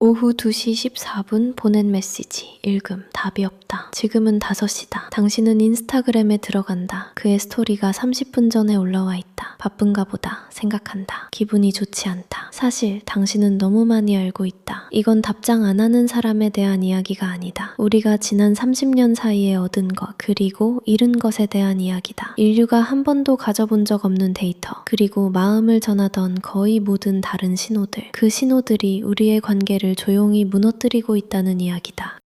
오후 2시 14분 보낸 메시지. 읽음. 답이 없다. 지금은 5시다. 당신은 인스타그램에 들어간다. 그의 스토리가 30분 전에 올라와 있다. 바쁜가 보다. 생각한다. 기분이 좋지 않다. 사실 당신은 너무 많이 알고 있다. 이건 답장 안 하는 사람에 대한 이야기가 아니다. 우리가 지난 30년 사이에 얻은 것, 그리고 잃은 것에 대한 이야기다. 인류가 한 번도 가져본 적 없는 데이터, 그리고 마음을 전하던 거의 모든 다른 신호들. 그 신호들이 우리의 관계를 조용히 무너뜨리고 있다는 이야기다.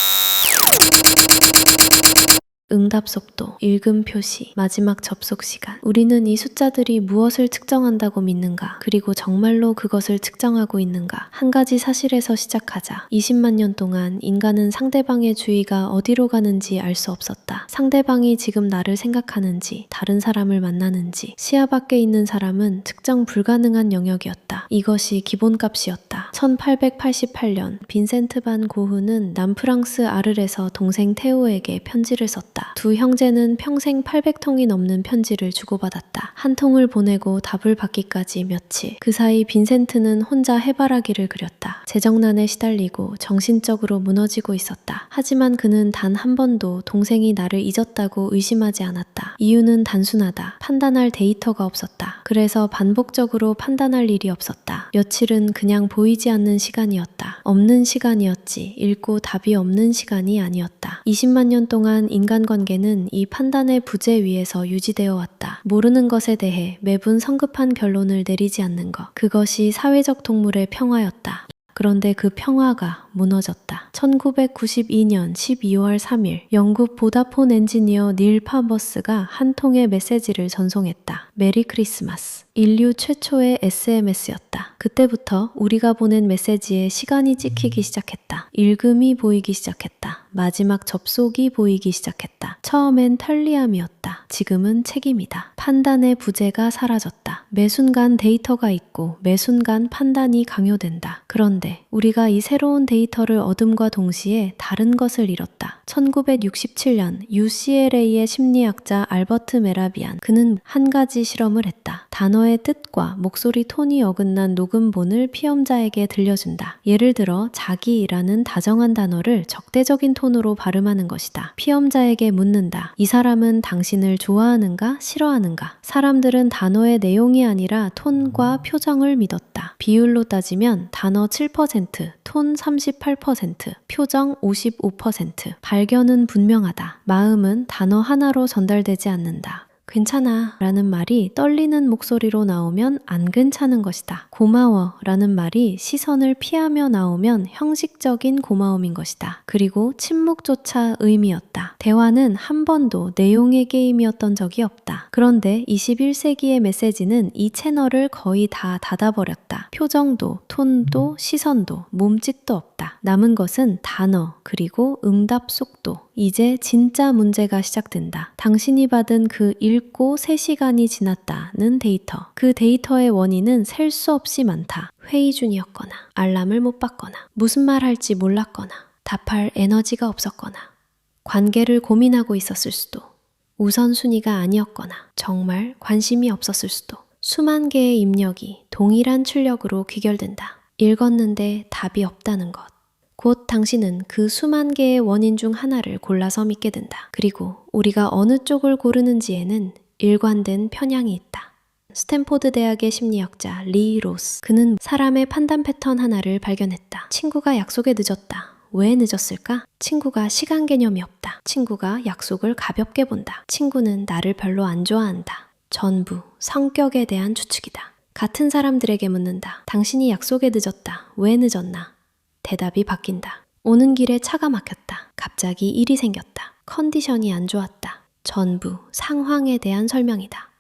응답 속도, 읽음 표시, 마지막 접속 시간. 우리는 이 숫자들이 무엇을 측정한다고 믿는가? 그리고 정말로 그것을 측정하고 있는가? 한 가지 사실에서 시작하자. 20만 년 동안 인간은 상대방의 주의가 어디로 가는지 알 수 없었다. 상대방이 지금 나를 생각하는지, 다른 사람을 만나는지, 시야 밖에 있는 사람은 측정 불가능한 영역이었다. 이것이 기본값이었다. 1888년 빈센트 반 고흐는 남프랑스 아르에서 동생 테오에게 편지를 썼다. 두 형제는 평생 800통이 넘는 편지를 주고받았다. 한 통을 보내고 답을 받기까지 며칠. 그 사이 빈센트는 혼자 해바라기를 그렸다. 재정난에 시달리고 정신적으로 무너지고 있었다. 하지만 그는 단 한 번도 동생이 나를 잊었다고 의심하지 않았다. 이유는 단순하다. 판단할 데이터가 없었다. 그래서 반복적으로 판단할 일이 없었다. 며칠은 그냥 보이지 않는 시간이었다. 없는 시간이었지. 읽고 답이 없는 시간이 아니었다. 20만 년 동안 인간관계는 이 판단의 부재 위에서 유지되어 왔다. 모르는 것에 대해 매분 성급한 결론을 내리지 않는 것. 그것이 사회적 동물의 평화였다. 그런데 그 평화가 무너졌다. 1992년 12월 3일 영국 보다폰 엔지니어 닐 파머스가 한 통의 메시지를 전송했다. 메리 크리스마스. 인류 최초의 SMS였다. 그때부터 우리가 보낸 메시지에 시간이 찍히기 시작했다. 읽음이 보이기 시작했다. 마지막 접속이 보이기 시작했다. 처음엔 편리함이었다. 지금은 책임이다. 판단의 부재가 사라졌다. 매 순간 데이터가 있고 매 순간 판단이 강요된다. 그런데 우리가 이 새로운 데이터를 얻음과 동시에 다른 것을 잃었다. 1967년 UCLA의 심리학자 알버트 메라비안. 그는 한 가지 실험을 했다. 단어의 뜻과 목소리 톤이 어긋난 녹음본을 피험자에게 들려준다. 예를 들어 자기라는 다정한 단어를 적대적인 톤으로 발음하는 것이다. 피험자에게 묻는다. 이 사람은 당신을 좋아하는가 싫어하는가? 사람들은 단어의 내용이 아니라 톤과 표정을 믿었다. 비율로 따지면 단어 7%, 톤 38%, 표정 55%. 발견은 분명하다. 마음은 단어 하나로 전달되지 않는다. 괜찮아 라는 말이 떨리는 목소리로 나오면 안 괜찮은 것이다. 고마워 라는 말이 시선을 피하며 나오면 형식적인 고마움인 것이다. 그리고 침묵조차 의미였다. 대화는 한 번도 내용의 게임이었던 적이 없다. 그런데 21세기의 메시지는 이 채널을 거의 다 닫아버렸다. 표정도, 톤도, 시선도, 몸짓도 없다. 남은 것은 단어, 그리고 응답 속도. 이제 진짜 문제가 시작된다. 당신이 받은 그 읽고 3시간이 지났다는 데이터. 그 데이터의 원인은 셀 수 없이 많다. 회의 중이었거나, 알람을 못 받거나, 무슨 말 할지 몰랐거나, 답할 에너지가 없었거나, 관계를 고민하고 있었을 수도, 우선순위가 아니었거나, 정말 관심이 없었을 수도. 수만 개의 입력이 동일한 출력으로 귀결된다. 읽었는데 답이 없다는 것. 곧 당신은 그 수만 개의 원인 중 하나를 골라서 믿게 된다. 그리고 우리가 어느 쪽을 고르는지에는 일관된 편향이 있다. 스탠포드 대학의 심리학자 리 로스. 그는 사람의 판단 패턴 하나를 발견했다. 친구가 약속에 늦었다. 왜 늦었을까? 친구가 시간 개념이 없다. 친구가 약속을 가볍게 본다. 친구는 나를 별로 안 좋아한다. 전부 성격에 대한 추측이다. 같은 사람들에게 묻는다. 당신이 약속에 늦었다. 왜 늦었나? 대답이 바뀐다. 오는 길에 차가 막혔다. 갑자기 일이 생겼다. 컨디션이 안 좋았다. 전부 상황에 대한 설명이다.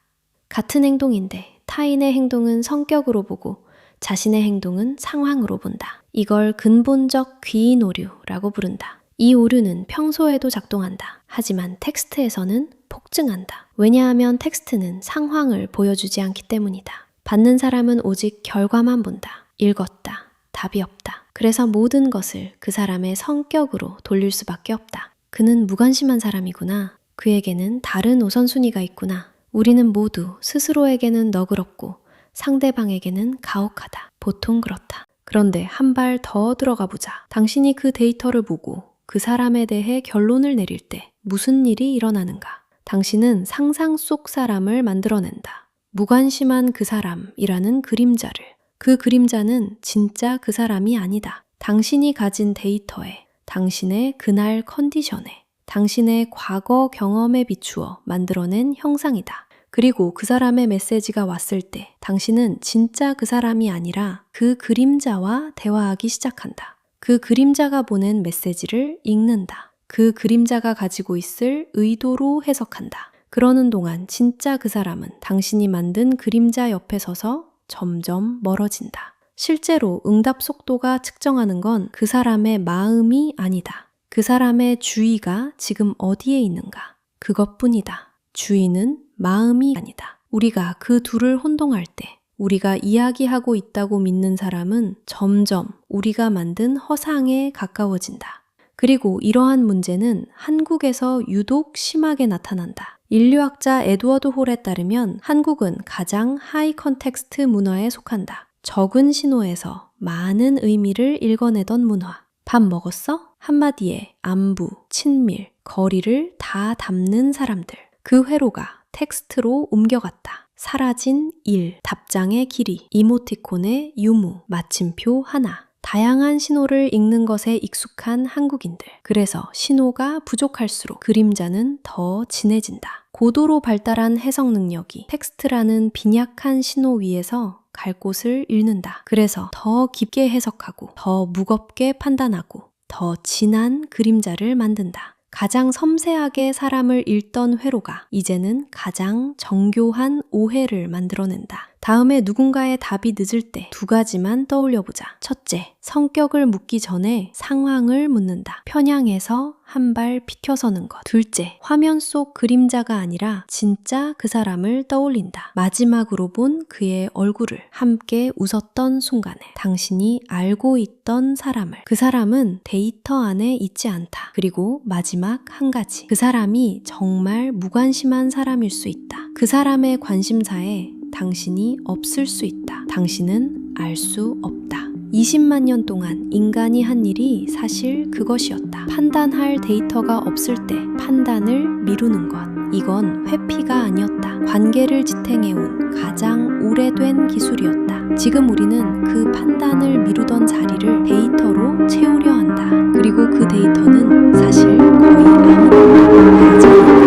같은 행동인데 타인의 행동은 성격으로 보고 자신의 행동은 상황으로 본다. 이걸 근본적 귀인 오류라고 부른다. 이 오류는 평소에도 작동한다. 하지만 텍스트에서는 폭증한다. 왜냐하면 텍스트는 상황을 보여주지 않기 때문이다. 받는 사람은 오직 결과만 본다. 읽었다. 답이 없다. 그래서 모든 것을 그 사람의 성격으로 돌릴 수밖에 없다. 그는 무관심한 사람이구나. 그에게는 다른 우선순위가 있구나. 우리는 모두 스스로에게는 너그럽고 상대방에게는 가혹하다. 보통 그렇다. 그런데 한 발 더 들어가 보자. 당신이 그 데이터를 보고 그 사람에 대해 결론을 내릴 때 무슨 일이 일어나는가? 당신은 상상 속 사람을 만들어낸다. 무관심한 그 사람이라는 그림자를. 그 그림자는 진짜 그 사람이 아니다. 당신이 가진 데이터에, 당신의 그날 컨디션에, 당신의 과거 경험에 비추어 만들어낸 형상이다. 그리고 그 사람의 메시지가 왔을 때 당신은 진짜 그 사람이 아니라 그 그림자와 대화하기 시작한다. 그 그림자가 보낸 메시지를 읽는다. 그 그림자가 가지고 있을 의도로 해석한다. 그러는 동안 진짜 그 사람은 당신이 만든 그림자 옆에 서서 점점 멀어진다. 실제로 응답 속도가 측정하는 건 그 사람의 마음이 아니다. 그 사람의 주의가 지금 어디에 있는가? 그것뿐이다. 주의는 마음이 아니다. 우리가 그 둘을 혼동할 때 우리가 이야기하고 있다고 믿는 사람은 점점 우리가 만든 허상에 가까워진다. 그리고 이러한 문제는 한국에서 유독 심하게 나타난다. 인류학자 에드워드 홀에 따르면 한국은 가장 하이 컨텍스트 문화에 속한다. 적은 신호에서 많은 의미를 읽어내던 문화. 밥 먹었어? 한마디에 안부, 친밀, 거리를 다 담는 사람들. 그 회로가 텍스트로 옮겨갔다. 사라진 일, 답장의 길이, 이모티콘의 유무, 마침표 하나. 다양한 신호를 읽는 것에 익숙한 한국인들. 그래서 신호가 부족할수록 그림자는 더 진해진다. 고도로 발달한 해석 능력이 텍스트라는 빈약한 신호 위에서 갈 곳을 잃는다. 그래서 더 깊게 해석하고 더 무겁게 판단하고 더 진한 그림자를 만든다. 가장 섬세하게 사람을 읽던 회로가 이제는 가장 정교한 오해를 만들어낸다. 다음에 누군가의 답이 늦을 때 두 가지만 떠올려보자. 첫째, 성격을 묻기 전에 상황을 묻는다. 편향해서 한 발 비켜서는 것. 둘째, 화면 속 그림자가 아니라 진짜 그 사람을 떠올린다. 마지막으로 본 그의 얼굴을, 함께 웃었던 순간에 당신이 알고 있던 사람을. 그 사람은 데이터 안에 있지 않다. 그리고 마지막 한 가지, 그 사람이 정말 무관심한 사람일 수 있다. 그 사람의 관심사에 당신이 없을 수 있다. 당신은 알 수 없다. 20만 년 동안 인간이 한 일이 사실 그것이었다. 판단할 데이터가 없을 때 판단을 미루는 것. 이건 회피가 아니었다. 관계를 지탱해온 가장 오래된 기술이었다. 지금 우리는 그 판단을 미루던 자리를 데이터로 채우려 한다. 그리고 그 데이터는 사실 거의 아무것도 말하지 않는다.